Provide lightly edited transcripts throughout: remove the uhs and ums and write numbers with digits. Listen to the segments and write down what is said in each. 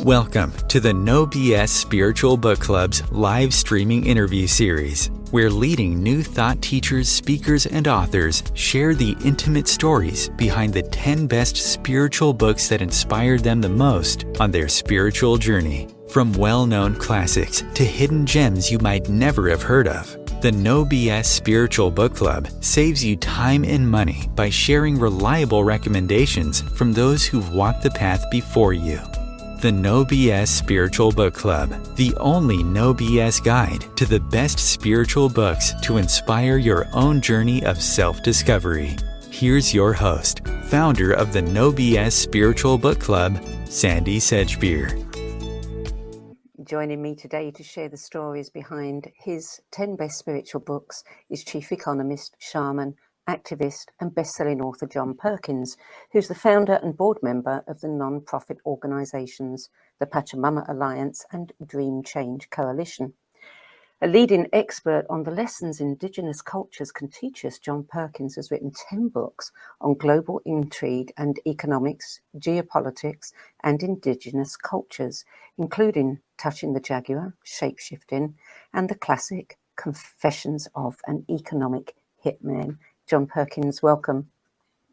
Welcome to the No BS Spiritual Book Club's live streaming interview series, where leading new thought teachers, speakers, and authors share the intimate stories behind the 10 best spiritual books that inspired them the most on their spiritual journey. From well-known classics to hidden gems you might never have heard of, the No BS Spiritual Book Club saves you time and money by sharing reliable recommendations from those who've walked the path before you. The No BS Spiritual Book Club, the only no BS guide to the best spiritual books to inspire your own journey of self-discovery. Here's your host, founder of the No BS Spiritual Book Club, Sandy Sedgbeer. Joining me today to share the stories behind his 10 best spiritual books is chief economist, shaman, activist and best-selling author John Perkins, who's the founder and board member of the non-profit organisations, the Pachamama Alliance and Dream Change Coalition. A leading expert on the lessons indigenous cultures can teach us, John Perkins has written 10 books on global intrigue and economics, geopolitics and indigenous cultures, including Touching the Jaguar, Shapeshifting, and the classic Confessions of an Economic Hitman. John Perkins, welcome.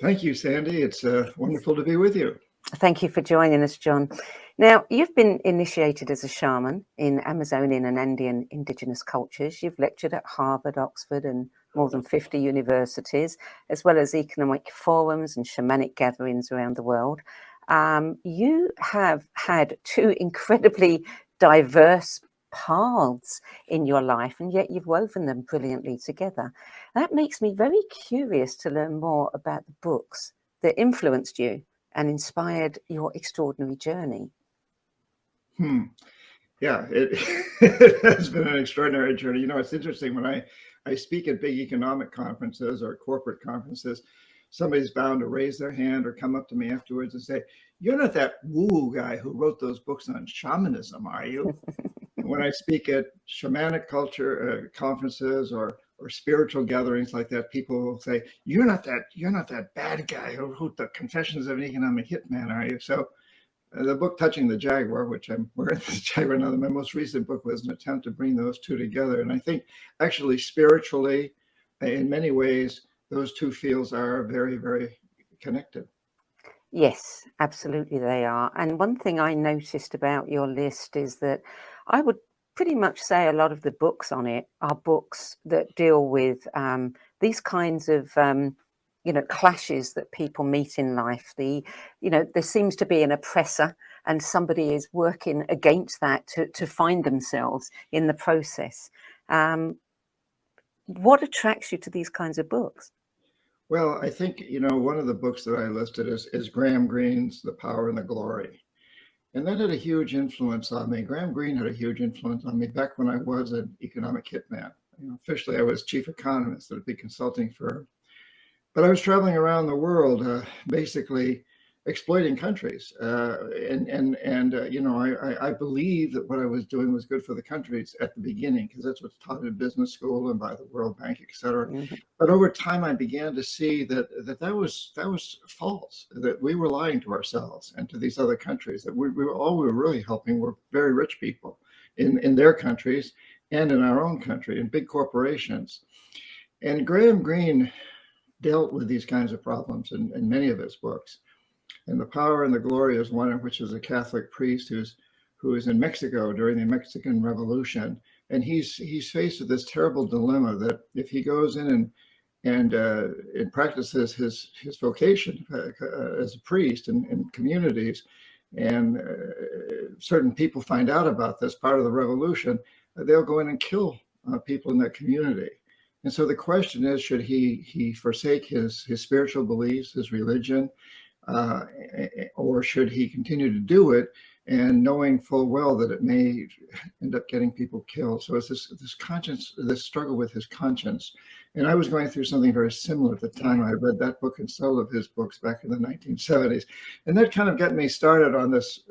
Thank you, Sandy. It's wonderful to be with you. Thank you for joining us, John. Now, you've been initiated as a shaman in Amazonian and Andean indigenous cultures. You've lectured at Harvard, Oxford, and more than 50 universities, as well as economic forums and shamanic gatherings around the world. You have had two incredibly diverse paths in your life, and yet you've woven them brilliantly together. That makes me very curious to learn more about the books that influenced you and inspired your extraordinary journey. Yeah, it has been an extraordinary journey. You know, it's interesting when I speak at big economic conferences or corporate conferences, somebody's bound to raise their hand or come up to me afterwards and say, "You're not that woo guy who wrote those books on shamanism, are you?" When I speak at shamanic culture conferences or spiritual gatherings like that, people will say, you're not that bad guy who wrote the Confessions of an Economic Hitman, are you?" So the book Touching the Jaguar, which I'm wearing this Jaguar now, my most recent book was an attempt to bring those two together. And I think actually spiritually, in many ways, those two fields are very, very connected. Yes, absolutely they are. And one thing I noticed about your list is that I would pretty much say a lot of the books on it are books that deal with these kinds of, clashes that people meet in life. There seems to be an oppressor and somebody is working against that to find themselves in the process. What attracts you to these kinds of books? Well, I think, one of the books that I listed is Graham Greene's The Power and the Glory. And that had a huge influence on me. Graham Greene had a huge influence on me back when I was an economic hitman. Officially, I was chief economist at a big consulting firm. But I was traveling around the world, basically exploiting countries. I believe that what I was doing was good for the countries at the beginning, because that's what's taught in business school and by the World Bank, et cetera. Mm-hmm. But over time, I began to see that was false, that we were lying to ourselves and to these other countries, that we were really helping were very rich people in their countries and in our own country, in big corporations. And Graham Greene dealt with these kinds of problems in many of his books. And The Power and the Glory is one in which is a Catholic priest who is in Mexico during the Mexican Revolution. And he's faced with this terrible dilemma that if he goes in and practices his vocation as a priest in communities, and certain people find out about this part of the revolution, they'll go in and kill people in that community. And so the question is, should he forsake his spiritual beliefs, his religion, or should he continue to do it, and knowing full well that it may end up getting people killed? So it's this struggle with his conscience. And I was going through something very similar at the time I read that book and several of his books back in the 1970s. And that kind of got me started on this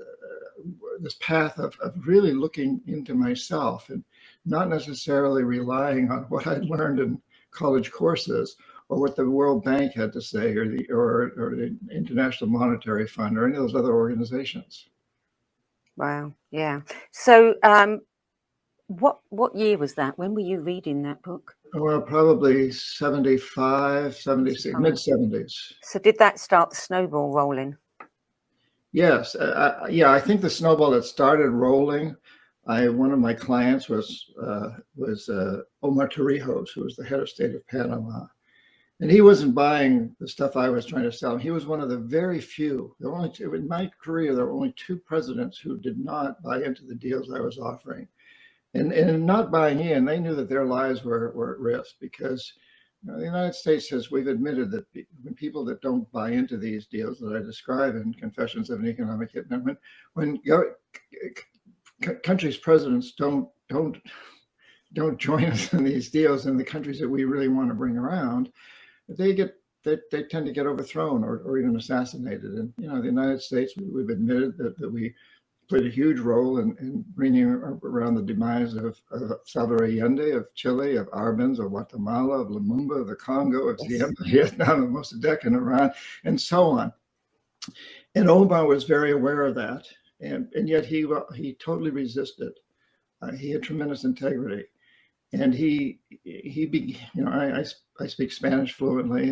path of really looking into myself and not necessarily relying on what I'd learned in college courses or what the World Bank had to say, or the International Monetary Fund, or any of those other organizations. Wow. Yeah. So, what year was that? When were you reading that book? Well, probably 75, 76, mid 70s. So did that start the snowball rolling? Yes. Yeah, I think the snowball that started rolling, one of my clients was Omar Torrijos, who was the head of state of Panama. And he wasn't buying the stuff I was trying to sell him. He was one of the very few. There were only two, in my career, there were only two presidents who did not buy into the deals I was offering. And in not buying in, they knew that their lives were at risk because the United States has, we've admitted that when people that don't buy into these deals that I describe in Confessions of an Economic Hitman, when countries' presidents don't join us in these deals in the countries that we really want to bring around, they tend to get overthrown or even assassinated. And the United States, we've admitted that we played a huge role in bringing around the demise of Salvador Allende, of Chile, of Arbenz, of Guatemala, of Lumumba, of the Congo, of Vietnam, of Mossadegh in Iran, and so on. And Omar was very aware of that, and yet he totally resisted. He had tremendous integrity. And I speak Spanish fluently,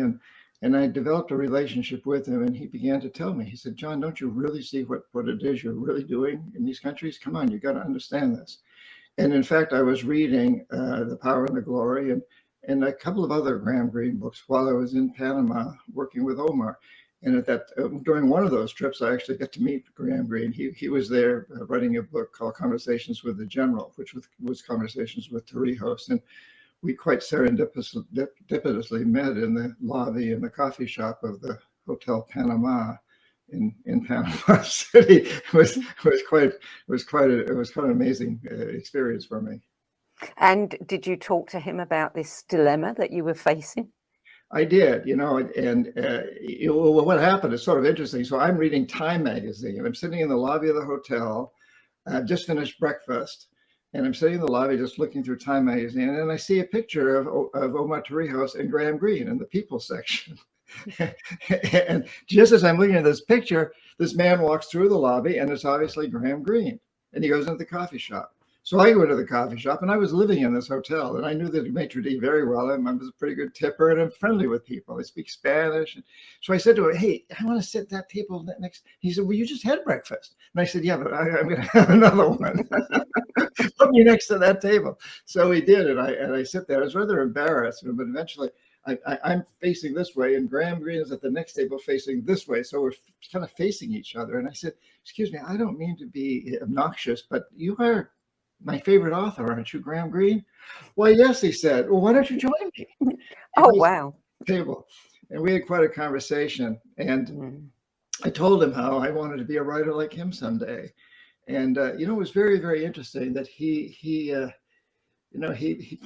and I developed a relationship with him, and he began to tell me, he said, John, don't you really see what it is you're really doing in these countries? Come on, you got to understand this. And in fact, I was reading The Power and the Glory and a couple of other Graham Greene books while I was in Panama working with Omar. And during one of those trips, I actually got to meet Graham Greene. He was there writing a book called Conversations with the General, which was Conversations with Torrijos. And we quite serendipitously met in the lobby in the coffee shop of the Hotel Panama in Panama City. It was quite an amazing experience for me. And did you talk to him about this dilemma that you were facing? I did, and what happened is sort of interesting. So I'm reading Time magazine, and I'm sitting in the lobby of the hotel. I've just finished breakfast, and I'm sitting in the lobby just looking through Time magazine, and I see a picture of Omar Torrijos and Graham Greene in the People section. And just as I'm looking at this picture, this man walks through the lobby, and it's obviously Graham Greene, and he goes into the coffee shop. So I go into the coffee shop, and I was living in this hotel, and I knew the maitre d' very well. I was a pretty good tipper, and I'm friendly with people. I speak Spanish. And so I said to him, hey, I want to sit at that table next. He said, well, you just had breakfast. And I said, yeah, but I'm going to have another one. Put me next to that table. So he did, and I sit there. I was rather embarrassed, but eventually I'm facing this way, and Graham Greene is at the next table facing this way. So we're kind of facing each other. And I said, excuse me, I don't mean to be obnoxious, but you are my favorite author, aren't you, Graham Greene? Why, yes, he said. Well, why don't you join me? Oh, wow. Table. And we had quite a conversation. And I told him how I wanted to be a writer like him someday. And, it was very, very interesting that he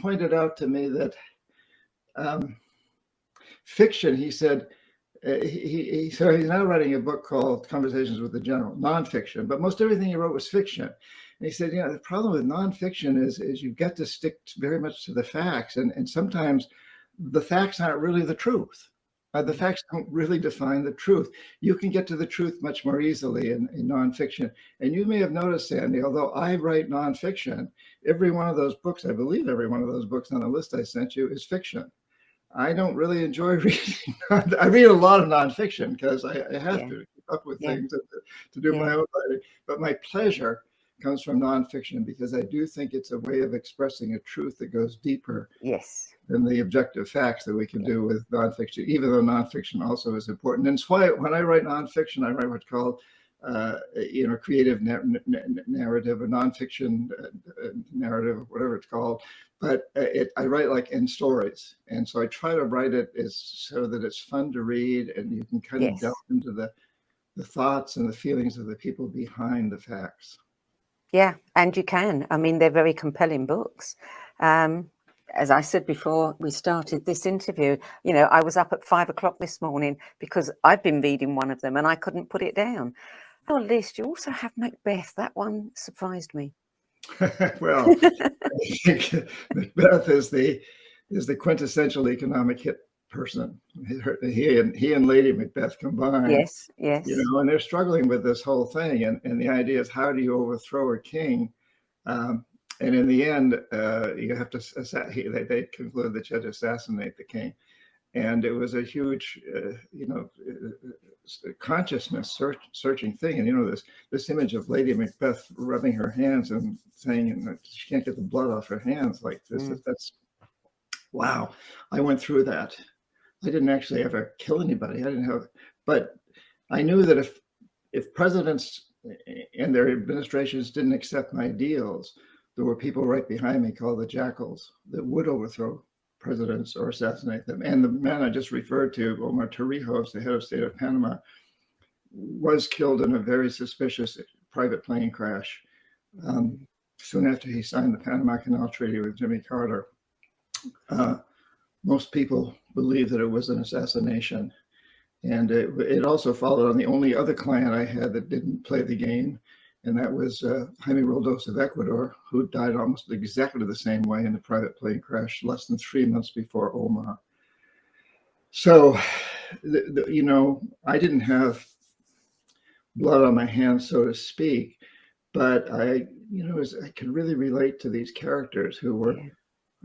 pointed out to me that fiction, he said, he's now writing a book called Conversations with the General, nonfiction, but most everything he wrote was fiction. And he said, the problem with nonfiction is you've got to stick very much to the facts. And sometimes the facts aren't really the truth. The facts don't really define the truth. You can get to the truth much more easily in nonfiction. And you may have noticed, Sandy, although I write nonfiction, every one of those books, I believe every one of those books on the list I sent you is fiction. I don't really enjoy reading. I read a lot of nonfiction because I have to keep up with things to do my own writing. But my pleasure comes from nonfiction because I do think it's a way of expressing a truth that goes deeper than the objective facts that we can do with nonfiction, even though nonfiction also is important. And it's why when I write nonfiction, I write what's called creative narrative or nonfiction narrative, whatever it's called. But I write like in stories. And so I try to write it so that it's fun to read and you can kind of delve into the thoughts and the feelings of the people behind the facts. Yeah, and you can. I mean, they're very compelling books. As I said before we started this interview, I was up at 5 o'clock this morning because I've been reading one of them and I couldn't put it down. On your list, you also have Macbeth. That one surprised me. Well, I think Macbeth is the quintessential economic person. He and Lady Macbeth combined. Yes, yes. And they're struggling with this whole thing. And the idea is, how do you overthrow a king? And in the end, you have to, they conclude that you had to assassinate the king. And it was a huge, consciousness searching thing. And, this image of Lady Macbeth rubbing her hands and saying she can't get the blood off her hands like this. That's, wow. I went through that. I didn't actually ever kill anybody. But I knew that if presidents and their administrations didn't accept my ideals, there were people right behind me called the Jackals that would overthrow presidents or assassinate them. And the man I just referred to, Omar Torrijos, the head of state of Panama, was killed in a very suspicious private plane crash soon after he signed the Panama Canal Treaty with Jimmy Carter. Most people believe that it was an assassination. And it also followed on the only other client I had that didn't play the game, and that was Jaime Roldos of Ecuador, who died almost exactly the same way in a private plane crash less than 3 months before Omar. So, I didn't have blood on my hands, so to speak, but I could really relate to these characters who were,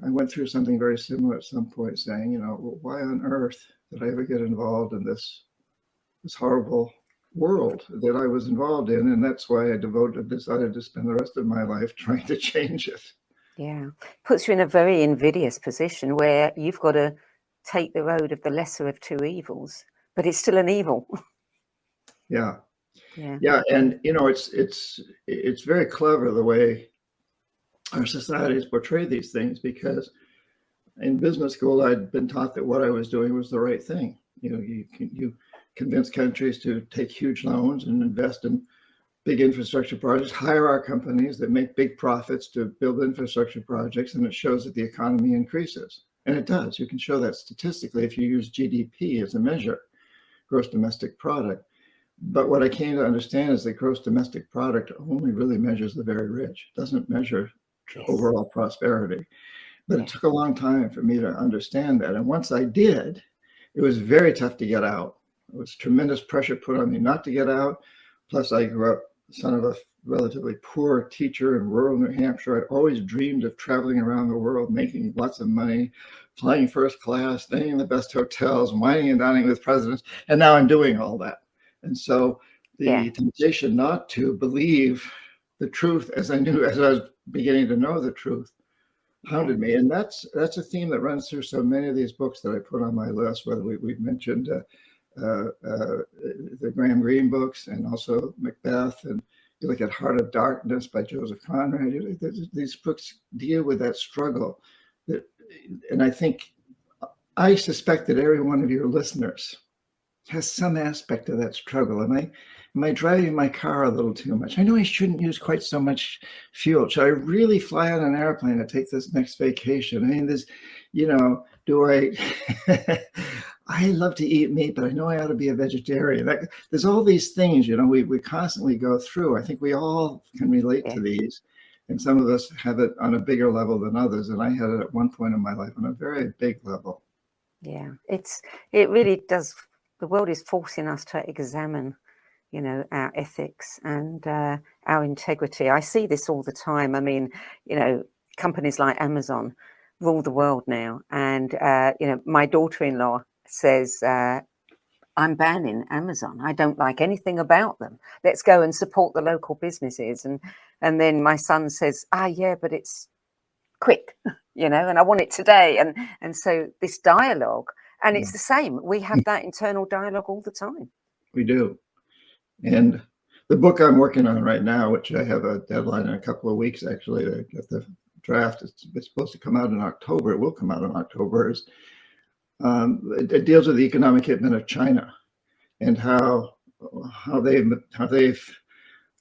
I went through something very similar at some point, saying, why on earth did I ever get involved in this horrible world that I was involved in? And that's why I decided to spend the rest of my life trying to change it. Yeah. Puts you in a very invidious position where you've got to take the road of the lesser of two evils, but it's still an evil. Yeah. Yeah. Yeah. And, it's very clever the way our societies portray these things, because in business school, I'd been taught that what I was doing was the right thing. You convince countries to take huge loans and invest in big infrastructure projects, hire our companies that make big profits to build infrastructure projects, and it shows that the economy increases. And it does. You can show that statistically if you use GDP as a measure, gross domestic product. But what I came to understand is that gross domestic product only really measures the very rich. It doesn't measure overall prosperity. But it took a long time for me to understand that. And once I did, it was very tough to get out. There was tremendous pressure put on me not to get out. Plus, I grew up son of a relatively poor teacher in rural New Hampshire. I'd always dreamed of traveling around the world, making lots of money, flying first class, staying in the best hotels, wining and dining with presidents. And now I'm doing all that. And so the temptation not to believe the truth, as I was beginning to know the truth, hounded me. And that's a theme that runs through so many of these books that I put on my list, whether we've mentioned the Graham Greene books, and also Macbeth, and you look at Heart of Darkness by Joseph Conrad. These books deal with that struggle. And I suspect that every one of your listeners has some aspect of that struggle. Am I driving my car a little too much? I know I shouldn't use quite so much fuel. Should I really fly on an airplane to take this next vacation? I mean, do I, I love to eat meat, but I know I ought to be a vegetarian. There's all these things, we constantly go through. I think we all can relate to these. And some of us have it on a bigger level than others. And I had it at one point in my life on a very big level. Yeah, it really does. The world is forcing us to examine, our ethics and our integrity. I see this all the time. I mean, companies like Amazon rule the world now. And, my daughter-in-law says, I'm banning Amazon. I don't like anything about them. Let's go and support the local businesses. And then my son says, yeah, but it's quick, and I want it today. And so this dialogue, and it's the same. We have that internal dialogue all the time. We do. And the book I'm working on right now, which I have a deadline in a couple of weeks, actually, to get the draft. It's supposed to come out in October. It will come out in October. It deals with the economic hitment of China and how they've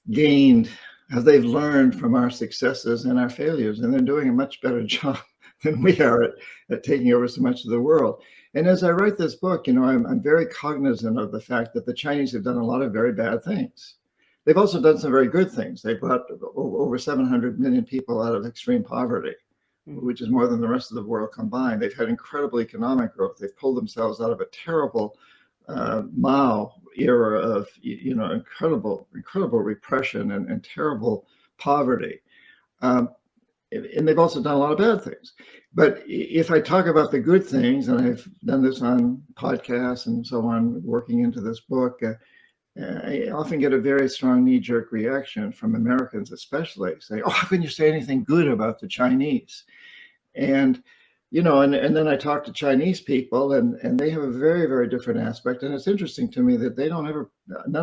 learned from our successes and our failures, and they're doing a much better job than we are at taking over so much of the world. And as I write this book, I'm very cognizant of the fact that the Chinese have done a lot of very bad things. They've also done some very good things. They brought over 700 million people out of extreme poverty. which is more than the rest of the world combined. They've had incredible economic growth. They've pulled themselves out of a terrible Mao era of incredible repression and terrible poverty. And they've also done a lot of bad things. But if I talk about the good things, and I've done this on podcasts and so on, working into this book, I often get a very strong knee-jerk reaction from Americans, especially, say, "Oh, how can you say anything good about the Chinese?" And and then I talk to Chinese people, and they have a very, very different aspect. And it's interesting to me that none of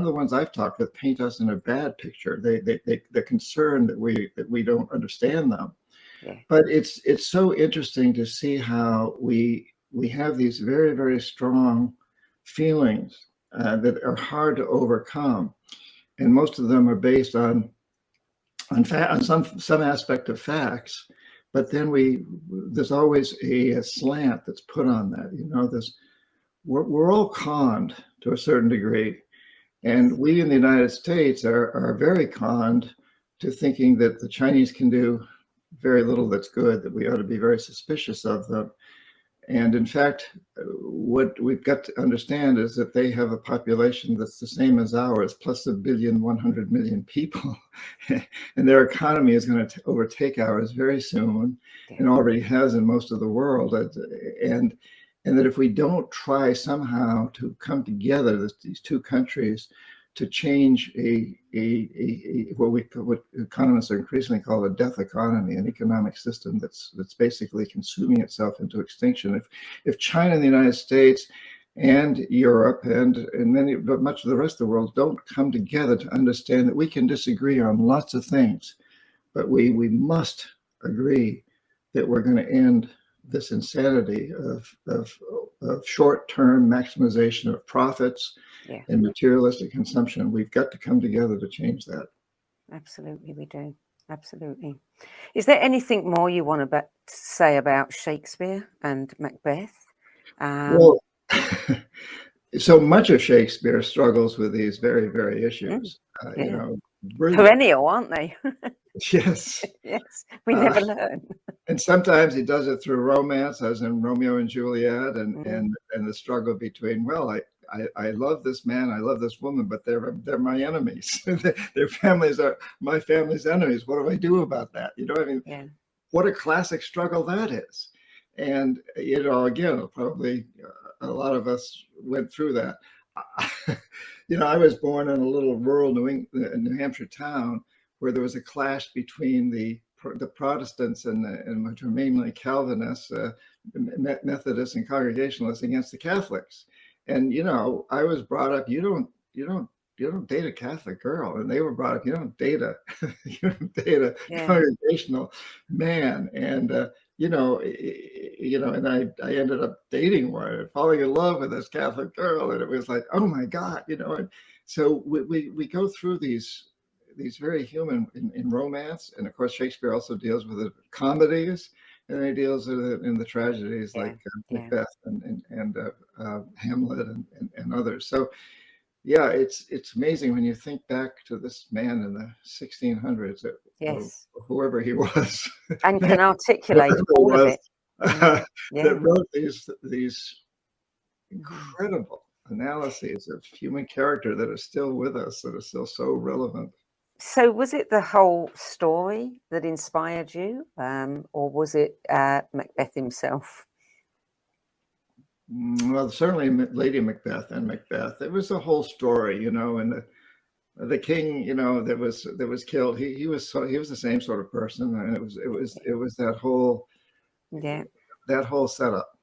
the ones I've talked with paint us in a bad picture. They're concerned that we don't understand them. Yeah. But it's so interesting to see how we have these very, very strong feelings that are hard to overcome, and most of them are based on some aspect of facts. But then there's always a slant that's put on that. We're all conned to a certain degree, and we in the United States are very conned to thinking that the Chinese can do very little that's good, that we ought to be very suspicious of them. And in fact, what we've got to understand is that they have a population that's the same as ours, plus 1,100,000,000 people. And their economy is going to overtake ours very soon, and already has in most of the world. And that if we don't try somehow to come together, these two countries, to change what economists are increasingly call a death economy, an economic system that's basically consuming itself into extinction. If China and the United States and Europe and much of the rest of the world don't come together to understand that we can disagree on lots of things, but we must agree that we're going to end this insanity of short-term maximization of profits and materialistic consumption. We've got to come together to change that. Absolutely, we do. Absolutely. Is there anything more you want to say about Shakespeare and Macbeth? Well, so much of Shakespeare struggles with these very, very issues. Perennial, aren't they? Yes. Yes, we never learn. And sometimes he does it through romance, as in Romeo and Juliet, and the struggle between, well, I love this man, I love this woman, but they're my enemies. Their families are my family's enemies. What do I do about that? What a classic struggle that is. And again, probably a lot of us went through that. I was born in a little rural New Hampshire town where there was a clash between the Protestants and which were mainly Calvinists, Methodists, and Congregationalists against the Catholics. And I was brought up, you don't date a Catholic girl, and they were brought up, you don't date a congregational man. And and I ended up dating one, falling in love with this Catholic girl, and it was like, oh my God, And so we go through these very human in romance, and of course Shakespeare also deals with the comedies, and he deals with it in the tragedies like Macbeth and Hamlet and others. So it's amazing when you think back to this man in the 1600s, or whoever he was, and can articulate all of it. That wrote these incredible analyses of human character that are still with us, that are still so relevant. So was it the whole story that inspired you, or was it Macbeth himself? Well, certainly Lady Macbeth and Macbeth. It was the whole story, and the king, that was killed. He was the same sort of person, and it was that whole setup.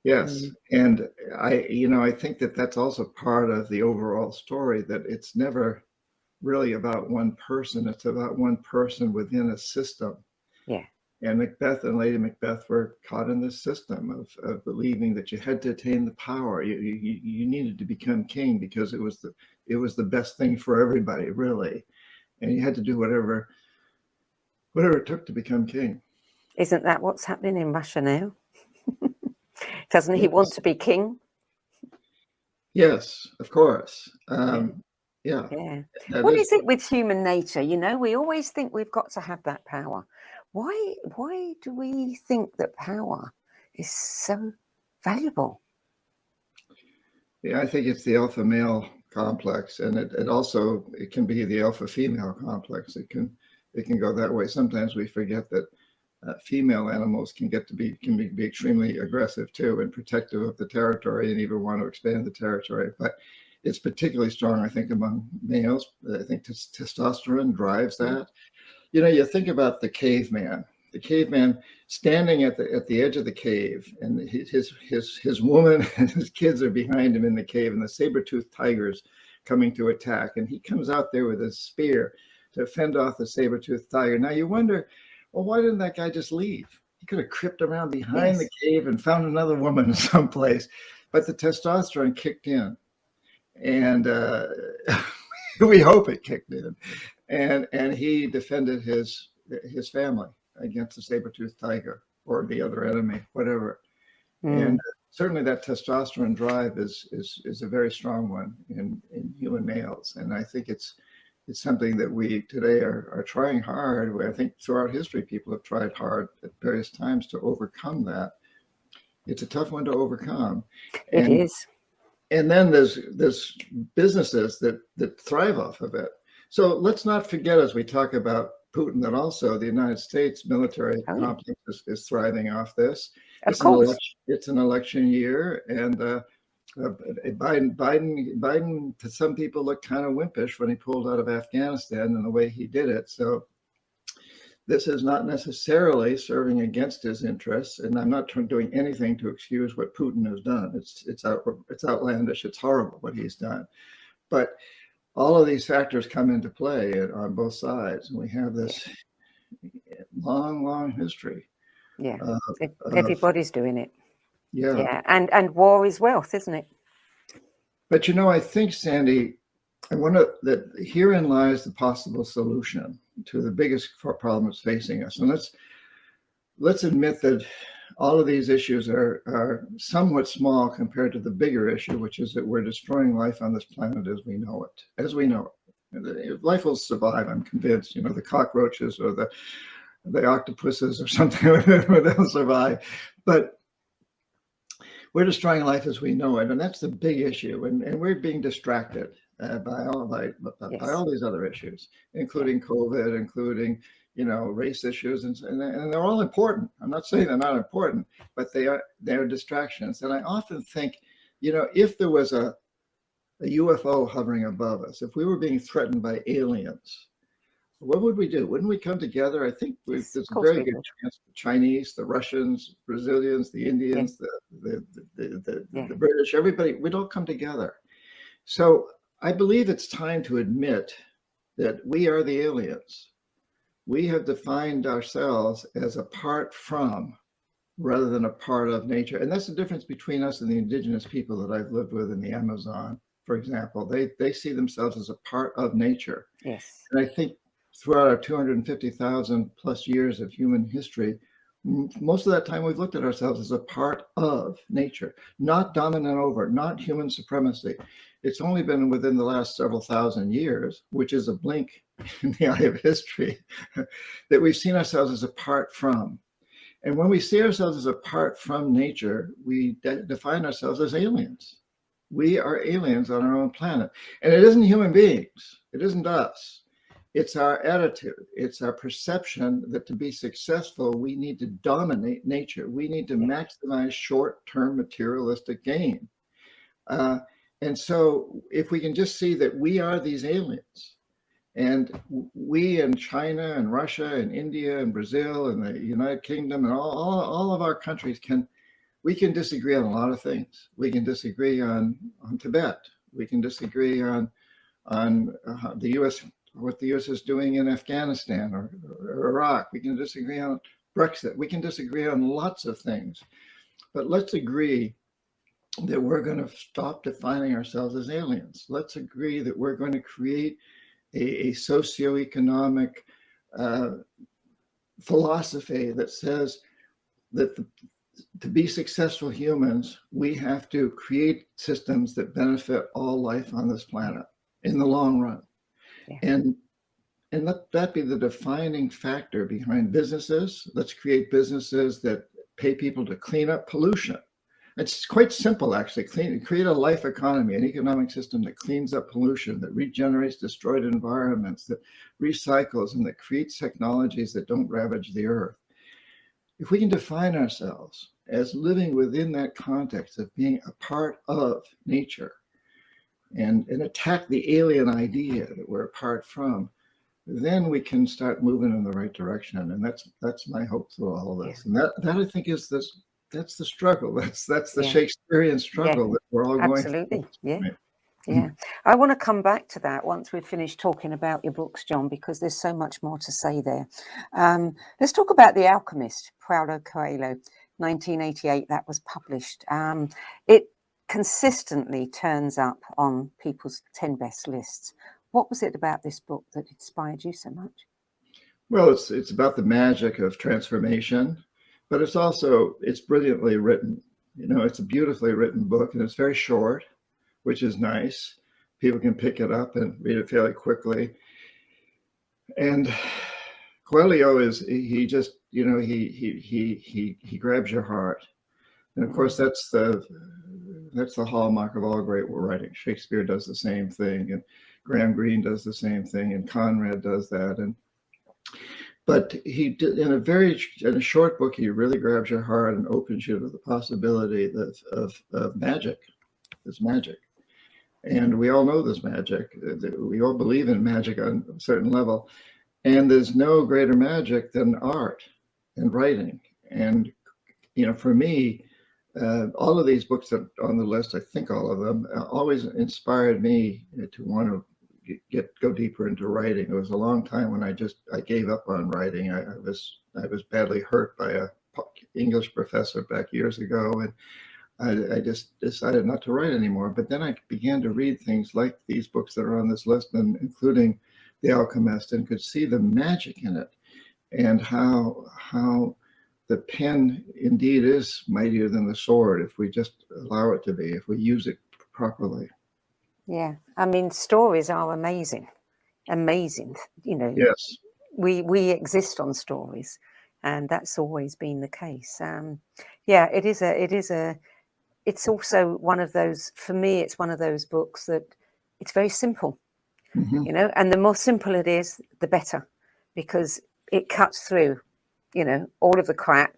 Yes, and I think that that's also part of the overall story, that it's never really about one person. It's about one person within a system. Yeah. And Macbeth and Lady Macbeth were caught in this system of believing that you had to attain the power. You needed to become king because it was the best thing for everybody, really, and you had to do whatever it took to become king. Isn't that what's happening in Russia now? Doesn't he want to be king? Yes, of course. Yeah. What is it with human nature? We always think we've got to have that power. Why do we think that power is so valuable? Yeah, I think it's the alpha male complex, and it can be the alpha female complex. It can go that way. Sometimes we forget that female animals can be extremely aggressive too, and protective of the territory, and even want to expand the territory. But it's particularly strong, I think, among males. I think testosterone drives that. You think about the caveman standing at the edge of the cave, and his woman and his kids are behind him in the cave, and the saber-toothed tiger's coming to attack, and he comes out there with his spear to fend off the saber-toothed tiger. Now you wonder, well, why didn't that guy just leave? He could have crept around behind the cave and found another woman someplace, but the testosterone kicked in, and we hope it kicked in, and he defended his family against the saber-toothed tiger or the other enemy, whatever. And certainly that testosterone drive is a very strong one in human males. And I think it's something that we today are trying hard. I think throughout history, people have tried hard at various times to overcome that. It's a tough one to overcome. It is. And then there's businesses that thrive off of it. So let's not forget, as we talk about Putin, that also the United States military complex is thriving off this. It's an election year, and Biden to some people looked kind of wimpish when he pulled out of Afghanistan and the way he did it. So this is not necessarily serving against his interests, and I'm not doing anything to excuse what Putin has done. It's outlandish. It's horrible what he's done, but all of these factors come into play on both sides, and we have this long history. Yeah, everybody's doing it. Yeah, and war is wealth, isn't it? But I think, Sandy, that herein lies the possible solution to the biggest problem that's facing us. And let's admit that all of these issues are somewhat small compared to the bigger issue, which is that we're destroying life on this planet as we know it. Life will survive, I'm convinced. The cockroaches or the octopuses or something, they'll survive. But we're destroying life as we know it, and that's the big issue. And we're being distracted by all these other issues, including COVID, including race issues, and they're all important. I'm not saying they're not important, but they're distractions. And I often think, if there was a UFO hovering above us, if we were being threatened by aliens, what would we do? Wouldn't we come together? I think there's a very good chance the Chinese, the Russians, Brazilians, the Indians, the British, everybody, we'd all come together. So I believe it's time to admit that we are the aliens. We have defined ourselves as apart from rather than a part of nature. And that's the difference between us and the indigenous people that I've lived with in the Amazon, for example. They see themselves as a part of nature. Yes. And I think throughout our 250,000 plus years of human history, most of that time we've looked at ourselves as a part of nature, not dominant over, not human supremacy. It's only been within the last several thousand years, which is a blink in the eye of history, that we've seen ourselves as apart from. And when we see ourselves as apart from nature, we define ourselves as aliens. We are aliens on our own planet. And it isn't human beings. It isn't us. It's our attitude. It's our perception that to be successful, we need to dominate nature. We need to maximize short-term materialistic gain. And so if we can just see that we are these aliens, and we and China and Russia and India and Brazil and the United Kingdom and all of our countries we can disagree on a lot of things. We can disagree on Tibet. We can disagree on the U.S., what the U.S. is doing in Afghanistan or Iraq. We can disagree on Brexit. We can disagree on lots of things. But let's agree that we're going to stop defining ourselves as aliens. Let's agree that we're going to create a socioeconomic philosophy that says that to be successful humans, we have to create systems that benefit all life on this planet in the long run. Yeah. And and let that be the defining factor behind businesses. Let's create businesses that pay people to clean up pollution. It's quite simple, actually. Create a life economy, an economic system that cleans up pollution, that regenerates destroyed environments, that recycles, and that creates technologies that don't ravage the earth. If we can define ourselves as living within that context of being a part of nature and attack the alien idea that we're apart from, then we can start moving in the right direction. And that's my hope through all of this. And that I think is this. That's the struggle. That's the Shakespearean struggle that we're all going through. Absolutely. Yeah. I want to come back to that once we've finished talking about your books, John, because there's so much more to say there. Let's talk about The Alchemist, Paulo Coelho, 1988. That was published. It consistently turns up on people's 10 best lists. What was it about this book that inspired you so much? Well, it's about the magic of transformation. But it's brilliantly written. It's a beautifully written book, and it's very short, which is nice. People can pick it up and read it fairly quickly. And Coelho he grabs your heart. And of course, that's the hallmark of all great writing. Shakespeare does the same thing, and Greene does the same thing, and Conrad does that. But he did in a short book. He really grabs your heart and opens you to the possibility of magic. There's magic, and we all know there's magic. We all believe in magic on a certain level, and there's no greater magic than art and writing. And for me, all of these books that are on the list, I think all of them, always inspired me to want to go deeper into writing. It was a long time when I gave up on writing. I was badly hurt by a English professor back years ago, and I just decided not to write anymore. But then I began to read things like these books that are on this list, and including The Alchemist, and could see the magic in it, and how the pen indeed is mightier than the sword if we just allow it to be, if we use it properly. Yeah, I mean, stories are amazing. Yes, we exist on stories, and that's always been the case. It's also one of those, for me, it's one of those books that it's very simple, and the more simple it is, the better, because it cuts through, all of the crap.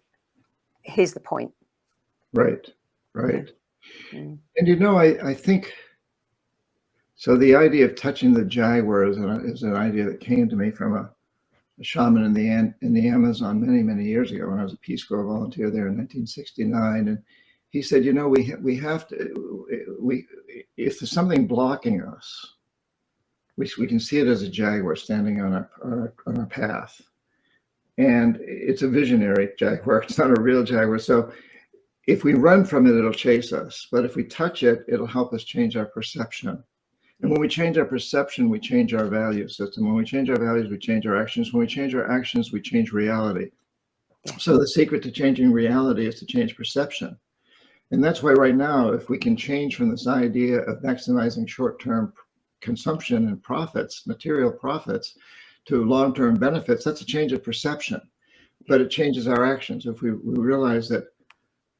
Here's the point. Right. Yeah. And I think. So the idea of touching the jaguar is an idea that came to me from a shaman in the Amazon many years ago when I was a Peace Corps volunteer there in 1969, and he said, we have to, if there's something blocking us, we can see it as a jaguar standing on our path, and it's a visionary jaguar. It's not a real jaguar. So if we run from it, it'll chase us. But if we touch it, it'll help us change our perception. And when we change our perception, we change our value system. When we change our values, we change our actions. When we change our actions, we change reality. So the secret to changing reality is to change perception. And that's why right now, if we can change from this idea of maximizing short-term consumption and profits, material profits, to long-term benefits, that's a change of perception. But it changes our actions. If we realize that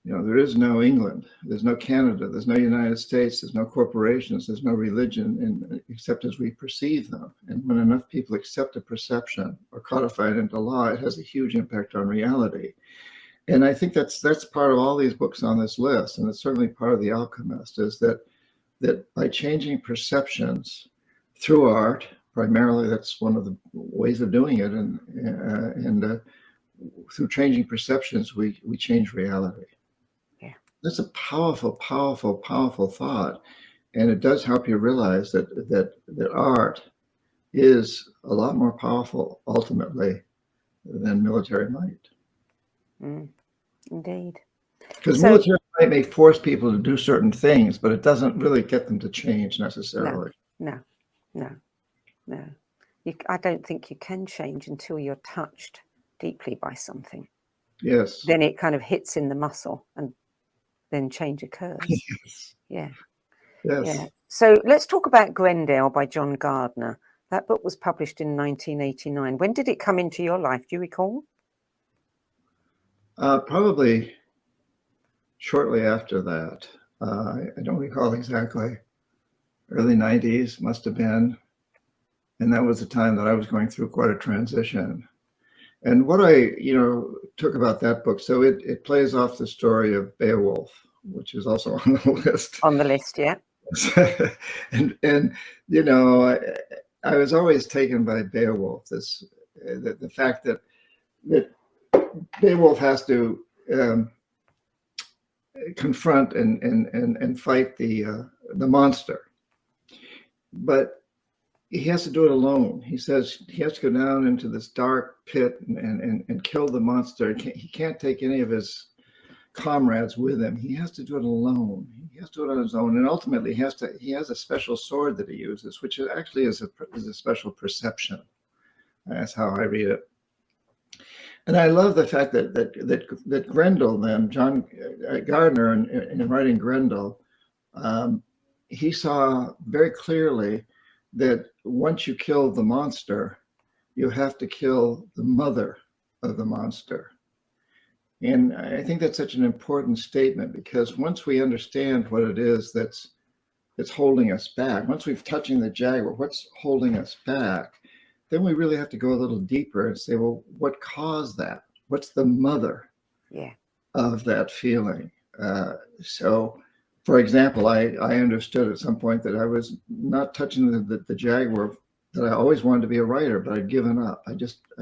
there is no England, there's no Canada, there's no United States, there's no corporations, there's no religion except as we perceive them. And when enough people accept a perception or codify it into law, it has a huge impact on reality. And I think that's part of all these books on this list, and it's certainly part of The Alchemist, is that by changing perceptions through art, primarily that's one of the ways of doing it, and through changing perceptions, we change reality. That's a powerful thought, and it does help you realize that art is a lot more powerful ultimately than military might. Indeed, because military might may force people to do certain things, but it doesn't really get them to change necessarily. No. I don't think you can change until you're touched deeply by something. Yes. Then it kind of hits in the muscle, and then change occurs. Yes. Yeah. Yes. Yeah. So let's talk about Grendel by John Gardner. That book was published in 1989. When did it come into your life? Do you recall? Probably shortly after that. I don't recall exactly. Early 90s must have been. And that was the time that I was going through quite a transition. And what I, took about that book, so it plays off the story of Beowulf, which is also on the list. On the list, yeah. and I was always taken by Beowulf. The fact that Beowulf has to confront and fight the monster, but he has to do it alone. He says he has to go down into this dark pit and kill the monster. He can't take any of his comrades with him. He has to do it alone. He has to do it on his own. And ultimately, he has a special sword that he uses, which actually is a special perception. That's how I read it. And I love the fact that Grendel, then John Gardner, in writing Grendel, he saw very clearly that once you kill the monster, you have to kill the mother of the monster. And I think that's such an important statement, because once we understand what it is that's holding us back, once we've touching the jaguar, what's holding us back, then we really have to go a little deeper and say, well, what caused that? What's the mother of that feeling? So, for example, I understood at some point that I was not touching the jaguar, that I always wanted to be a writer, but I'd given up. I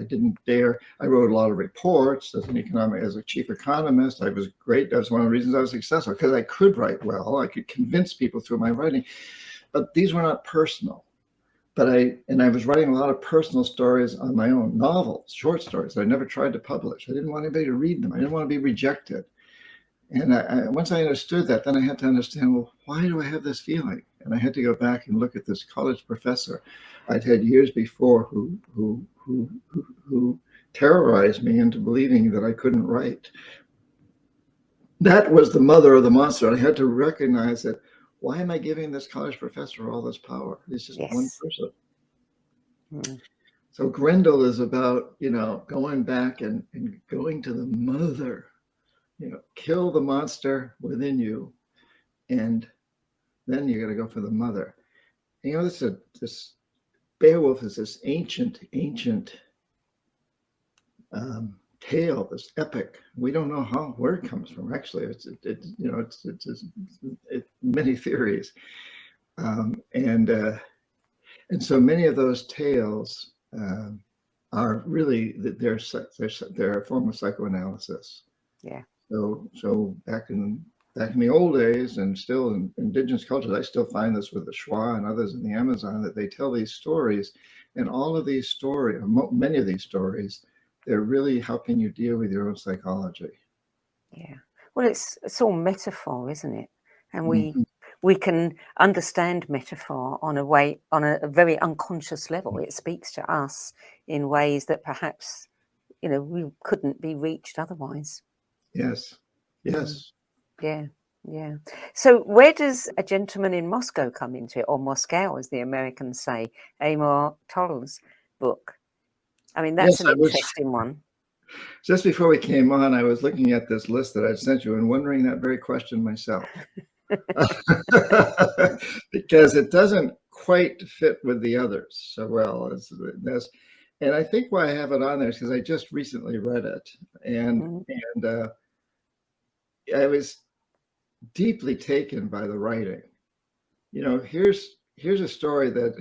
didn't dare. I wrote a lot of reports as a chief economist. I was great. That's one of the reasons I was successful, because I could write well. I could convince people through my writing, but these were not personal. But I was writing a lot of personal stories on my own, novels, short stories that I never tried to publish. I didn't want anybody to read them. I didn't want to be rejected. And once I understood that, then I had to understand, well, why do I have this feeling? And I had to go back and look at this college professor I'd had years before who terrorized me into believing that I couldn't write. That was the mother of the monster. I had to recognize that. Why am I giving this college professor all this power? He's just one person. Mm-hmm. So Grendel is about, going back and going to the mother, kill the monster within you, and then you got to go for the mother. This Beowulf is this ancient tale, this epic. We don't know where it comes from. Actually, it's many theories, and so many of those tales are really they're a form of psychoanalysis. Yeah. So back in the old days, and still in indigenous cultures, I still find this with the Shuar and others in the Amazon, that they tell these stories, and all of these stories, many of these stories, they're really helping you deal with your own psychology. Yeah. Well, it's all metaphor, isn't it? And we can understand metaphor on a very unconscious level. It speaks to us in ways that perhaps, we couldn't be reached otherwise. Yes. Yeah. So where does A Gentleman in Moscow come into it, or Moscow, as the Americans say, Amor Towles' book? I mean, that's an interesting one. Just before we came on, I was looking at this list that I sent you and wondering that very question myself. Because it doesn't quite fit with the others so well as this. And I think why I have it on there is because I just recently read it. And I was deeply taken by the writing. Here's a story that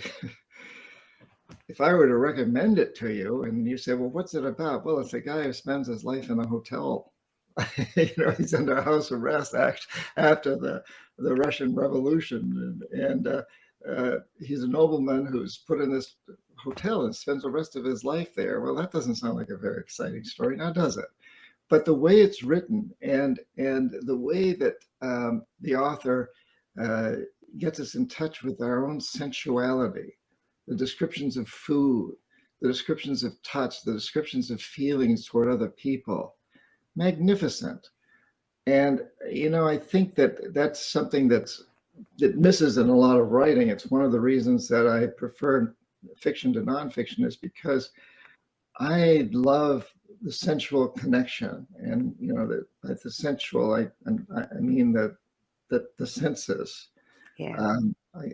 if I were to recommend it to you and you say, well, what's it about? Well, it's a guy who spends his life in a hotel. He's under house arrest after the Russian Revolution. And he's a nobleman who's put in this hotel and spends the rest of his life there. Well, that doesn't sound like a very exciting story, now does it? But the way it's written and the way that the author gets us in touch with our own sensuality, the descriptions of food, the descriptions of touch, the descriptions of feelings toward other people, magnificent. And, I think that's something that misses in a lot of writing. It's one of the reasons that I prefer fiction to nonfiction is because I love the sensual connection, and the sensual. I mean the senses. Yeah.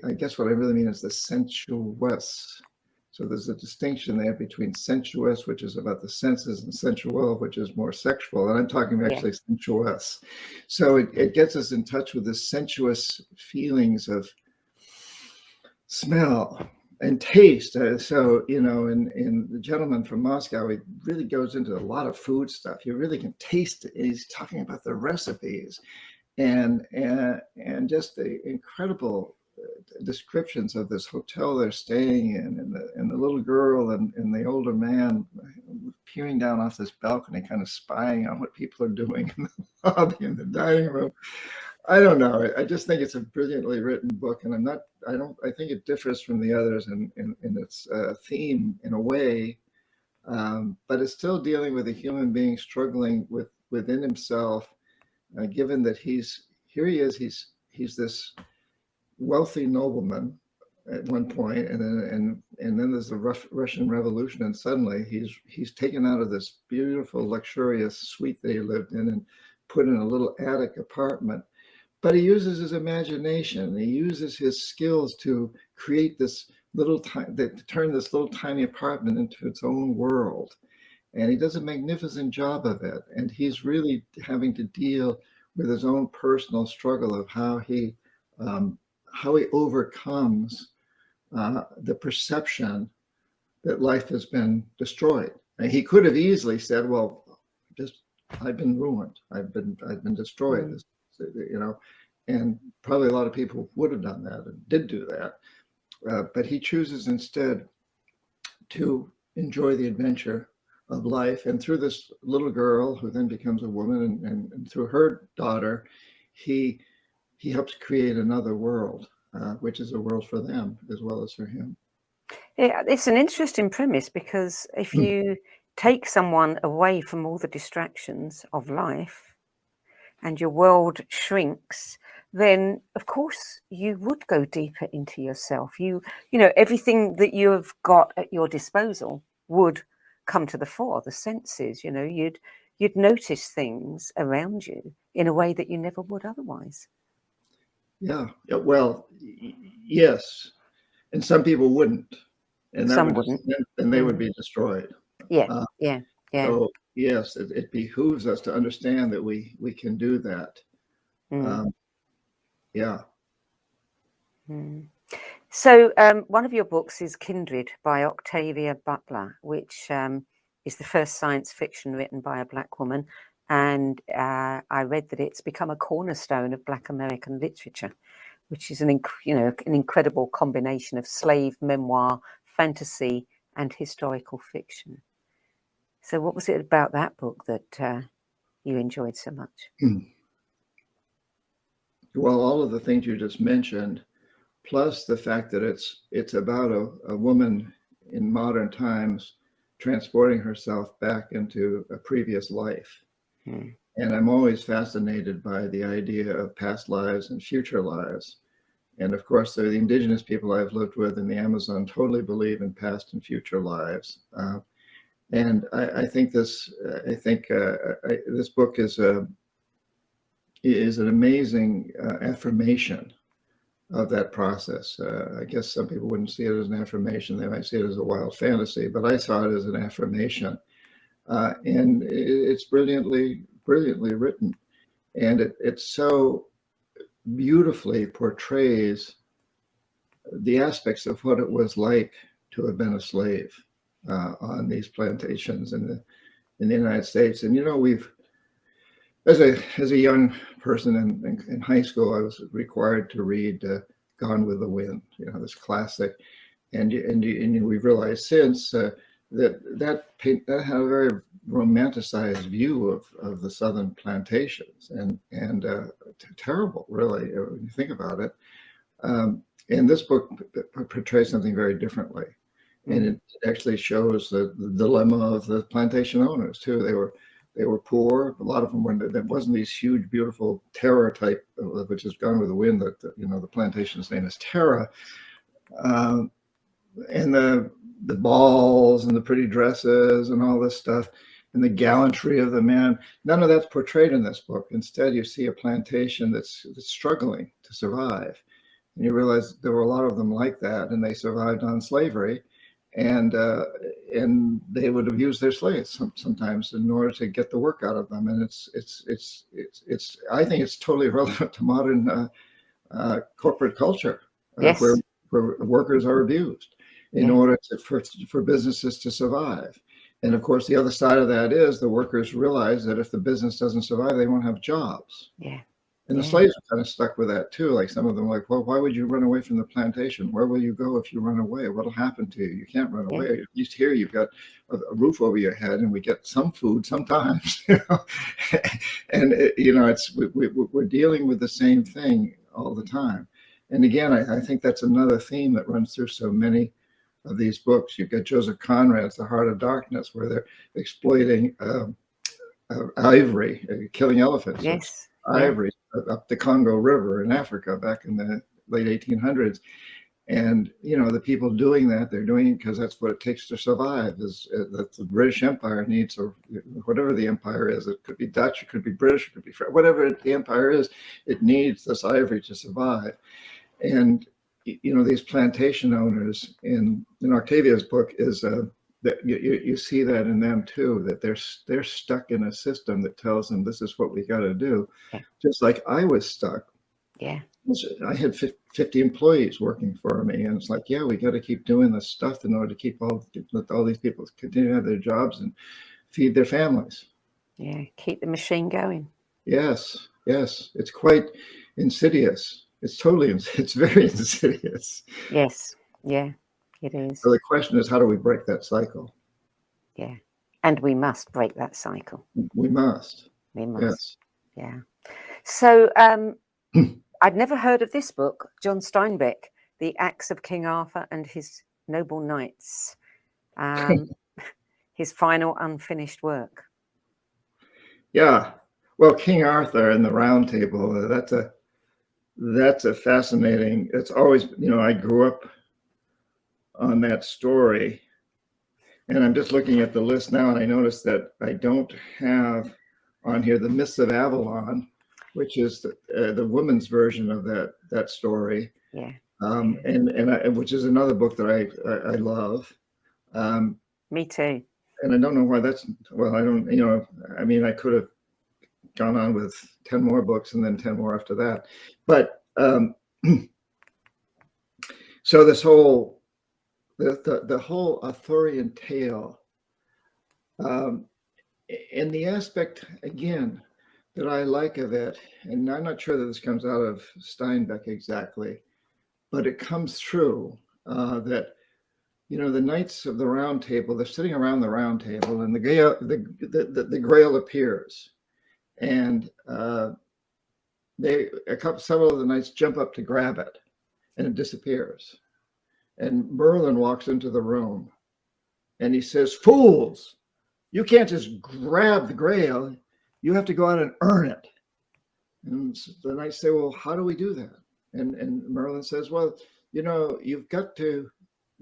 I guess what I really mean is the sensuous. So there's a distinction there between sensuous, which is about the senses, and sensual, which is more sexual. And I'm talking actually sensuous. So it gets us in touch with the sensuous feelings of smell and taste. So, in The Gentleman from Moscow, he really goes into a lot of food stuff. You really can taste it. He's talking about the recipes and just the incredible descriptions of this hotel they're staying in, and the little girl and the older man peering down off this balcony, kind of spying on what people are doing in the lobby and the dining room. I don't know. I just think it's a brilliantly written book, and I think it differs from the others in its theme in a way, but it's still dealing with a human being struggling within himself, given that he's this wealthy nobleman at one point, and then there's the Russian Revolution, and suddenly he's taken out of this beautiful, luxurious suite that he lived in and put in a little attic apartment. But he uses his imagination. He uses his skills to create this to turn this little tiny apartment into its own world. And he does a magnificent job of it. And he's really having to deal with his own personal struggle of how he overcomes the perception that life has been destroyed. And he could have easily said, "Well, I've been ruined. I've been destroyed." And probably a lot of people would have done that and did do that. But he chooses instead to enjoy the adventure of life. And through this little girl, who then becomes a woman, and through her daughter, he helps create another world, which is a world for them as well as for him. Yeah, it's an interesting premise, because if you take someone away from all the distractions of life and your world shrinks, then of course you would go deeper into yourself. Everything that you have got at your disposal would come to the fore, the senses. You'd notice things around you in a way that you never would otherwise. Yeah. Well, yes. And some people wouldn't. And some wouldn't. And they would be destroyed. Yeah. So yes, it behooves us to understand that we can do that. Yeah. So one of your books is Kindred by Octavia Butler, which is the first science fiction written by a Black woman. And I read that it's become a cornerstone of Black American literature, which is an incredible combination of slave memoir, fantasy, and historical fiction. So what was it about that book that you enjoyed so much? Well, all of the things you just mentioned, plus the fact that it's about a woman in modern times transporting herself back into a previous life. And I'm always fascinated by the idea of past lives and future lives. And of course, the indigenous people I've lived with in the Amazon totally believe in past and future lives. And I think this book is an amazing affirmation of that process. I guess some people wouldn't see it as an affirmation; they might see it as a wild fantasy. But I saw it as an affirmation, and it's brilliantly written, and it so beautifully portrays the aspects of what it was like to have been a slave on these plantations in the United States. And we've, as a young person in high school, I was required to read Gone with the Wind, this classic, and we've realized since that had a very romanticized view of the southern plantations, and terrible, really, when you think about it. And this book portrays something very differently. And it actually shows the dilemma of the plantation owners too. They were poor. A lot of them were. There wasn't these huge, beautiful Terra type, which is Gone with the Wind. That the plantation's name is Terra. and the balls and the pretty dresses and all this stuff and the gallantry of the men. None of that's portrayed in this book. Instead, you see a plantation that's struggling to survive. And you realize there were a lot of them like that, and they survived on slavery, and they would have used their slaves sometimes in order to get the work out of them. And it's I think it's totally relevant to modern corporate culture, Yes. where workers are abused in order for businesses to survive. And of course, the other side of that is the workers realize that if the business doesn't survive, they won't have jobs. Yeah. And the slaves are kind of stuck with that too. Like some of them, like, well, why would you run away from the plantation? Where will you go if you run away? What'll happen to you? You can't run away. At least here, you've got a roof over your head, and we get some food sometimes. And we're dealing with the same thing all the time. And again, I think that's another theme that runs through so many of these books. You've got Joseph Conrad's The Heart of Darkness, where they're exploiting ivory, killing elephants. Yes. Ivory up the Congo River in Africa back in the late 1800s. And, the people doing that, they're doing it because that's what it takes to survive, that the British Empire needs, or whatever the empire is. It could be Dutch, it could be British, it could be French, whatever the empire is, it needs this ivory to survive. And, these plantation owners in Octavia's book is that you see that in them too, that they're stuck in a system that tells them this is what we got to do. Just like I was stuck. Yeah. I had 50 employees working for me, and it's like, we got to keep doing this stuff in order to keep let all these people continue to have their jobs and feed their families. Yeah, keep the machine going. Yes, it's quite insidious. It's very insidious. Yes, yeah, it is. So the question is, how do we break that cycle? Yeah, and we must break that cycle. We must. We must. Yes. Yeah. So I'd never heard of this book, John Steinbeck, The Acts of King Arthur and His Noble Knights, his final unfinished work. Yeah. Well, King Arthur and the Round Table, that's a fascinating, it's always, I grew up on that story, and I'm just looking at the list now, and I noticed that I don't have on here the Myths of Avalon, which is the woman's version of that story. Yeah. And which is another book that I love. Me too. And I don't know why I could have gone on with 10 more books and then 10 more after that. But so this whole, the whole Arthurian tale, and the aspect, again, that I like of it, and I'm not sure that this comes out of Steinbeck exactly, but it comes through that, the Knights of the Round Table, they're sitting around the Round Table, and the Grail appears, and several of the knights jump up to grab it, and it disappears. And Merlin walks into the room, and he says, "Fools, you can't just grab the Grail. You have to go out and earn it." And the knights say, "Well, how do we do that?" And Merlin says, "Well, you've got to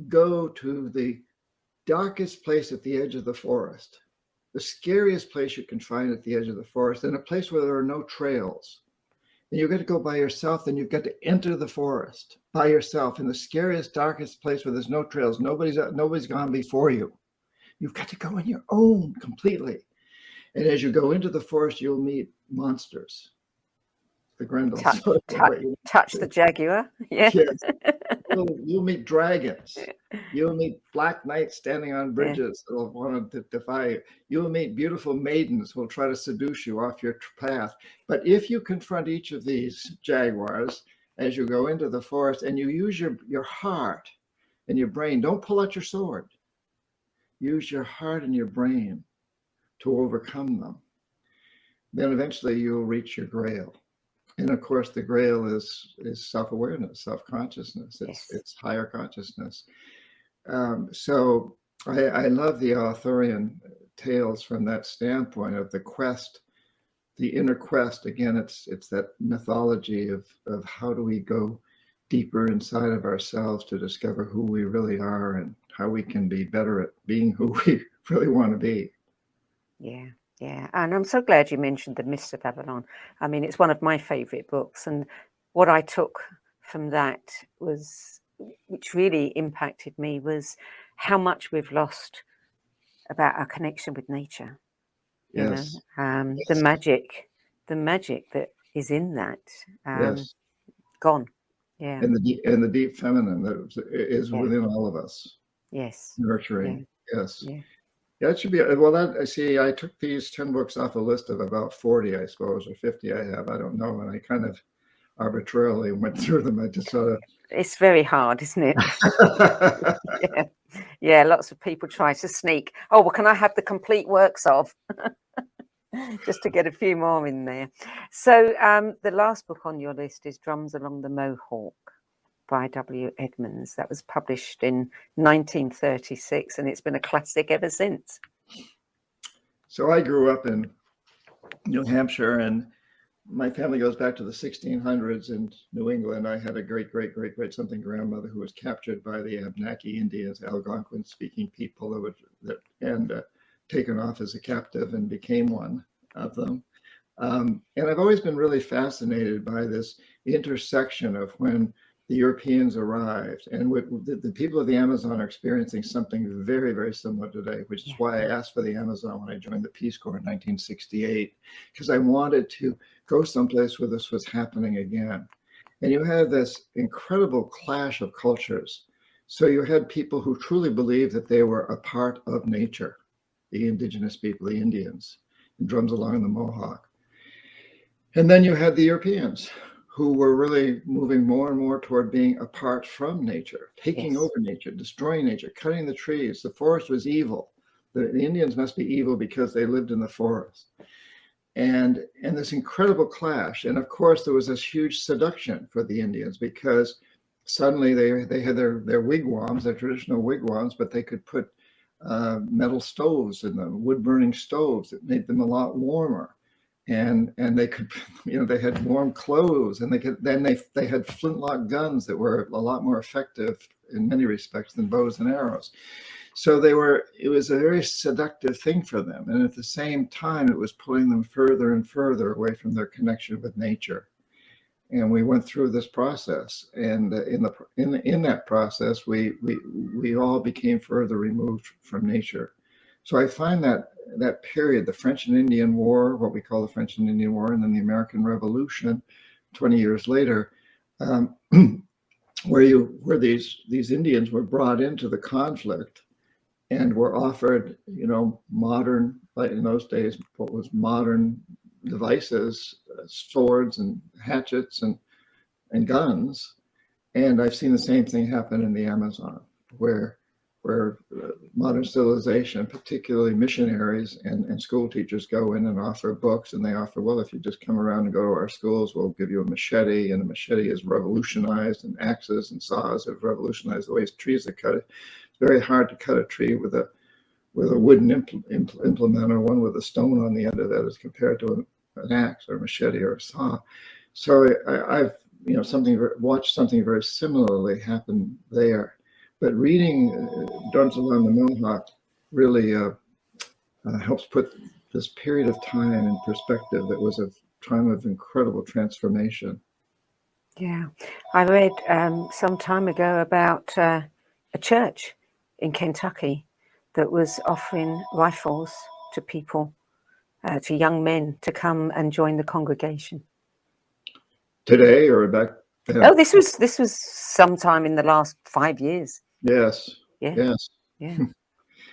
go to the darkest place at the edge of the forest, the scariest place you can find at the edge of the forest, and a place where there are no trails. And you've got to go by yourself, and you've got to enter the forest by yourself in the scariest, darkest place where there's no trails. Nobody's gone before you. You've got to go on your own completely. And as you go into the forest, you'll meet monsters." The Grendel. Touch the Jaguar. Yeah. Yes. You'll meet dragons. You'll meet black knights standing on bridges that will want to defy you. You'll meet beautiful maidens who will try to seduce you off your path. But if you confront each of these jaguars as you go into the forest, and you use your heart and your brain, don't pull out your sword. Use your heart and your brain to overcome them. Then eventually you'll reach your Grail. And of course, the Grail is self-awareness, self-consciousness. It's higher consciousness. So I love the Arthurian tales from that standpoint of the quest, the inner quest. Again, it's that mythology of how do we go deeper inside of ourselves to discover who we really are and how we can be better at being who we really want to be. Yeah, yeah. And I'm so glad you mentioned The Myths of Babylon. I mean, it's one of my favorite books. And what I took from that was, which really impacted me, was how much we've lost about our connection with nature. You Yes. know, Yes. the magic that is in that, Yes. gone. Yeah. And the deep feminine that is Yeah. within all of us. Yes. Nurturing. Yeah. Yes. Yeah. Yeah, it should be. Well, that I see. I took these 10 books off a list of about 40, I suppose, or 50 I have. I don't know. And I kind of arbitrarily went through them. I just sort It's very hard, isn't it? of. Yeah. Yeah. Lots of people try to sneak. Oh, well, can I have the complete works of? Just to get a few more in there. So the last book on your list is Drums Along the Mohawk by W. Edmonds. That was published in 1936, and it's been a classic ever since. So I grew up in New Hampshire, and my family goes back to the 1600s in New England. I had a great something grandmother who was captured by the Abenaki Indians, Algonquin-speaking people, and taken off as a captive and became one of them. And I've always been really fascinated by this intersection of when the Europeans arrived and the people of the Amazon are experiencing something very similar today, which is why I asked for the Amazon when I joined the Peace Corps in 1968, because I wanted to go someplace where this was happening again. And you had this incredible clash of cultures. So you had people who truly believed that they were a part of nature, the indigenous people, the Indians, and Drums Along the Mohawk. And then you had the Europeans who were really moving more and more toward being apart from nature, taking over nature, destroying nature, cutting the trees. The forest was evil. The Indians must be evil because they lived in the forest. And this incredible clash. And of course, there was this huge seduction for the Indians because suddenly they had their wigwams, their traditional wigwams, but they could put metal stoves in them, wood burning stoves that made them a lot warmer. And they could, they had warm clothes, and they had flintlock guns that were a lot more effective in many respects than bows and arrows. So it was a very seductive thing for them. And at the same time, it was pulling them further and further away from their connection with nature. And we went through this process. And in that process, we all became further removed from nature. So I find that period, the French and Indian War, what we call the French and Indian War, and then the American Revolution, 20 years later, where these Indians were brought into the conflict and were offered, modern, like in those days, what was modern devices, swords and hatchets and guns. And I've seen the same thing happen in the Amazon, where modern civilization, particularly missionaries and school teachers, go in and offer books, and they offer, well, if you just come around and go to our schools, we'll give you a machete, and a machete is revolutionized, and axes and saws have revolutionized the ways trees are cut. It's very hard to cut a tree with a wooden implement or one with a stone on the end of that as compared to an axe or a machete or a saw. So I've watched something very similarly happen there. But reading Drums Along the Mohawk really helps put this period of time in perspective. That was a time of incredible transformation. Yeah, I read some time ago about a church in Kentucky that was offering rifles to people, to young men, to come and join the congregation. Today or back then? Oh, this was sometime in the last 5 years. Yes. Yeah. Yes. Yeah.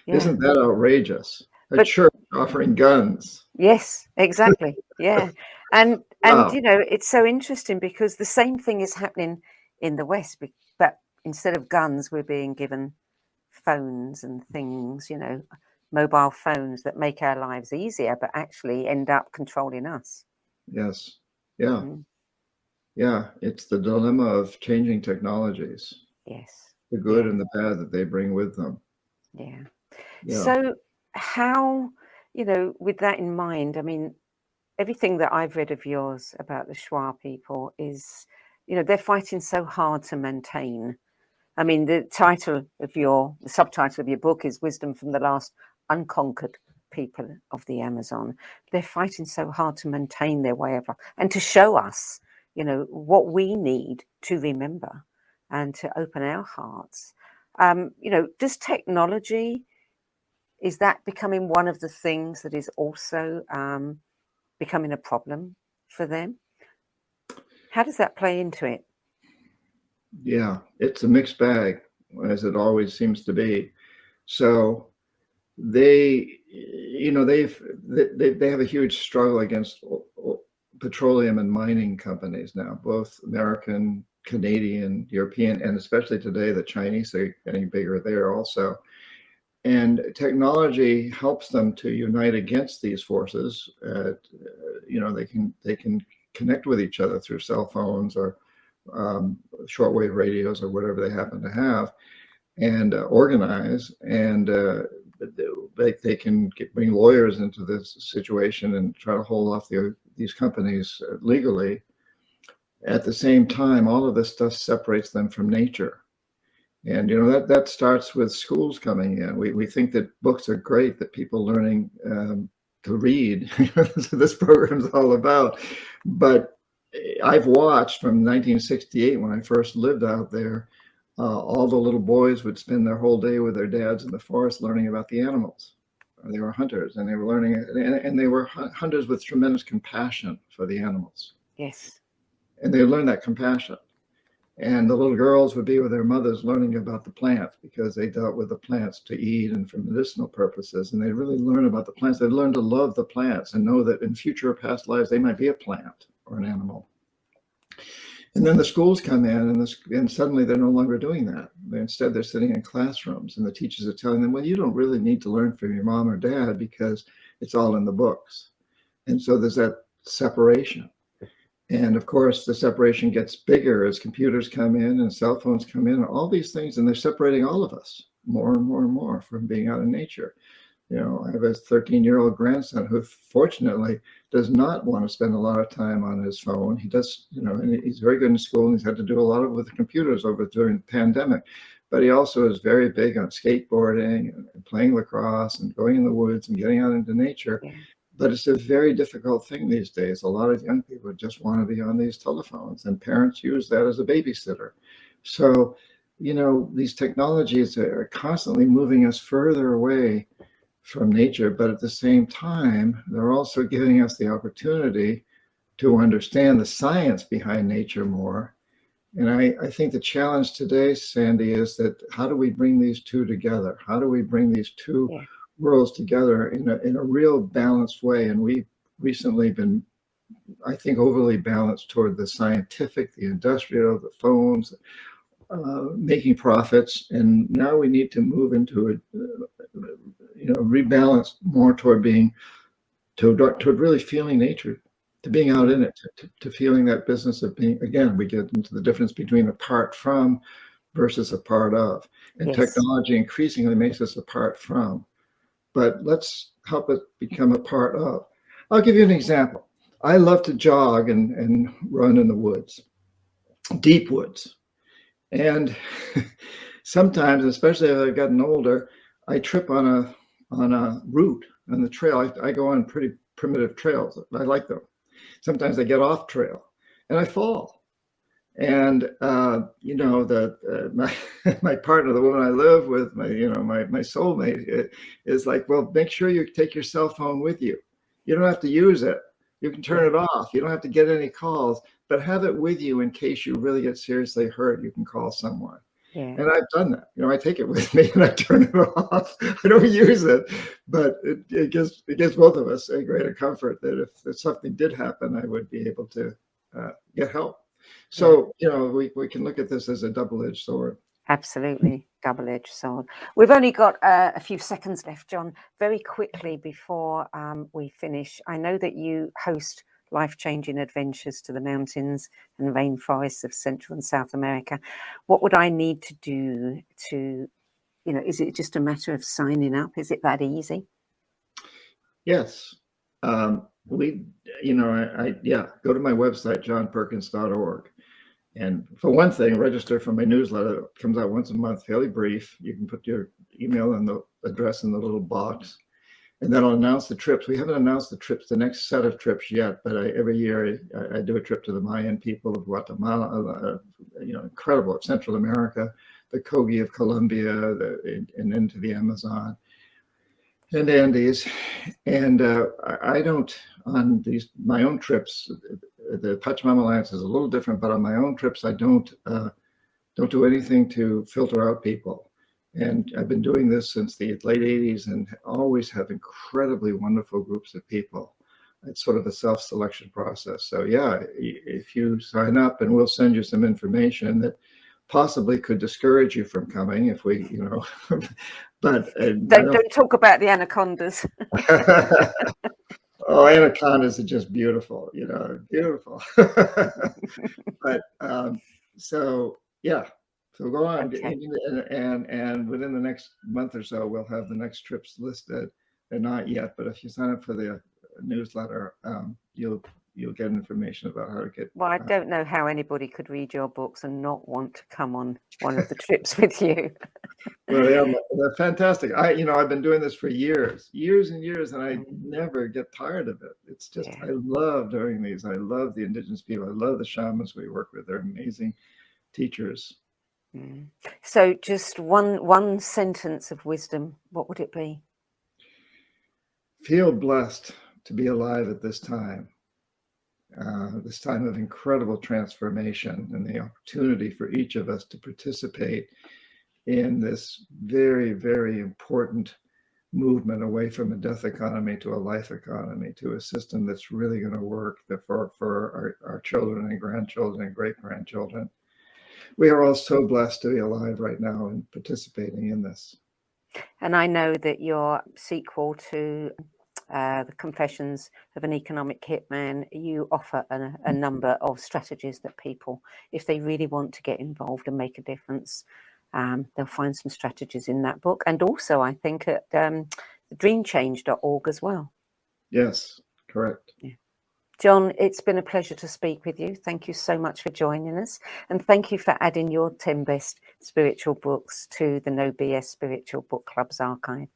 Isn't that outrageous? A church offering guns. Yes, exactly. Yeah. And Wow. it's so interesting because the same thing is happening in the West, but instead of guns, we're being given phones and things, mobile phones that make our lives easier, but actually end up controlling us. Yes. Yeah. Yeah. It's the dilemma of changing technologies. Yes. The good and the bad that they bring with them. Yeah. Yeah. So how, with that in mind, I mean, everything that I've read of yours about the Shuar people is, they're fighting so hard to maintain. I mean, the subtitle of your book is Wisdom from the Last Unconquered People of the Amazon. They're fighting so hard to maintain their way of life and to show us, what we need to remember and to open our hearts. Does technology, is that becoming one of the things that is also becoming a problem for them? How does that play into it? Yeah, it's a mixed bag, as it always seems to be. So they have a huge struggle against petroleum and mining companies now, both American, Canadian, European, and especially today the Chinese are getting bigger there also. And technology helps them to unite against these forces. They can connect with each other through cell phones or shortwave radios or whatever they happen to have, and organize. And they can bring lawyers into this situation and try to hold off these companies legally. At the same time, all of this stuff separates them from nature. And that starts with schools coming in. We think that books are great, that people learning to read. That's what this program is all about. But I've watched from 1968 when I first lived out there. All the little boys would spend their whole day with their dads in the forest learning about the animals. They were hunters, and they were learning, and they were hunters with tremendous compassion for the animals. Yes. And they learned that compassion. And the little girls would be with their mothers learning about the plants because they dealt with the plants to eat and for medicinal purposes. And they really learn about the plants. They learn to love the plants and know that in future or past lives, they might be a plant or an animal. And then the schools come in and suddenly they're no longer doing that. Instead, they're sitting in classrooms and the teachers are telling them, well, you don't really need to learn from your mom or dad because it's all in the books. And so there's that separation. And of course, the separation gets bigger as computers come in and cell phones come in, and all these things, and they're separating all of us more and more and more from being out in nature. I have a 13-year-old grandson who fortunately does not want to spend a lot of time on his phone. He does, and he's very good in school, and he's had to do a lot with the computers during the pandemic. But he also is very big on skateboarding and playing lacrosse and going in the woods and getting out into nature. Yeah. But it's a very difficult thing these days. A lot of young people just want to be on these telephones, and parents use that as a babysitter. So, these technologies are constantly moving us further away from nature, but at the same time, they're also giving us the opportunity to understand the science behind nature more. And I think the challenge today, Sandy, is that how do we bring these two together? How do we bring these two worlds together in a real balanced way? And we've recently been, I think, overly balanced toward the scientific, the industrial, the phones, making profits. And now we need to move into rebalance more toward really feeling nature, to being out in it, to feeling that business of being. Again, we get into the difference between apart from versus a part of. And technology increasingly makes us a part from. But let's help it become a part of. I'll give you an example. I love to jog and run in the woods, deep woods. And sometimes, especially as I've gotten older, I trip on a route on the trail. I go on pretty primitive trails. I like them. Sometimes I get off trail and I fall. And my partner, the woman I live with, my soulmate, is like, well, make sure you take your cell phone with you. You don't have to use it. You can turn it off. You don't have to get any calls, but have it with you in case you really get seriously hurt. You can call someone. Yeah. And I've done that. I take it with me and I turn it off. I don't use it, but it gives both of us a greater comfort that if something did happen, I would be able to get help. So, we can look at this as a double-edged sword. Absolutely, double-edged sword. We've only got a few seconds left, John. Very quickly before we finish, I know that you host life-changing adventures to the mountains and rainforests of Central and South America. What would I need to do to, is it just a matter of signing up? Is it that easy? Yes. Go to my website, johnperkins.org. And for one thing, register for my newsletter. It comes out once a month, fairly brief. You can put your email and the address in the little box. And then I'll announce the trips. We haven't announced the next set of trips yet, but every year I do a trip to the Mayan people of Guatemala, incredible, Central America, the Kogi of Colombia, and into the Amazon and Andes. And I don't, on my own trips, the Pachamama Alliance is a little different, but on my own trips, I don't do anything to filter out people. And I've been doing this since the late 80s and always have incredibly wonderful groups of people. It's sort of a self-selection process. So yeah, if you sign up, and we'll send you some information that possibly could discourage you from coming if we, but don't talk about the anacondas. Oh, anacondas are just beautiful, beautiful. But so yeah. So go on, Okay. and within the next month or so, we'll have the next trips listed. They're not yet, but if you sign up for the newsletter, you'll get information about how to get. Well, I don't know how anybody could read your books and not want to come on one of the trips with you. Well, they're fantastic. I've been doing this for years and years, and I never get tired of it. It's just, I love doing these. I love the indigenous people. I love the shamans we work with. They're amazing teachers. So just one sentence of wisdom, what would it be? Feel blessed to be alive at this time of incredible transformation, and the opportunity for each of us to participate in this very, very important movement away from a death economy to a life economy, to a system that's really going to work for our children and grandchildren and great-grandchildren. We are all so blessed to be alive right now and participating in this. And I know that your sequel to The Confessions of an Economic Hitman, you offer a number of strategies that people, if they really want to get involved and make a difference, they'll find some strategies in that book. And also, I think, at dreamchange.org as well. Yes, correct. Yeah. John, it's been a pleasure to speak with you. Thank you so much for joining us. And thank you for adding your 10 best spiritual books to the No BS Spiritual Book Club's archive.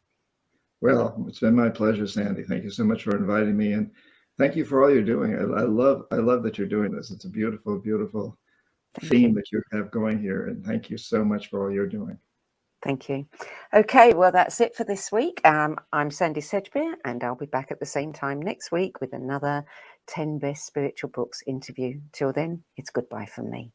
Well, it's been my pleasure, Sandy. Thank you so much for inviting me. And thank you for all you're doing. I love that you're doing this. It's a beautiful, beautiful theme that you have going here. And thank you so much for all you're doing. Thank you. Okay, well, that's it for this week. I'm Sandy Sedgbeer, and I'll be back at the same time next week with another 10 Best Spiritual Books interview. Till then, it's goodbye from me.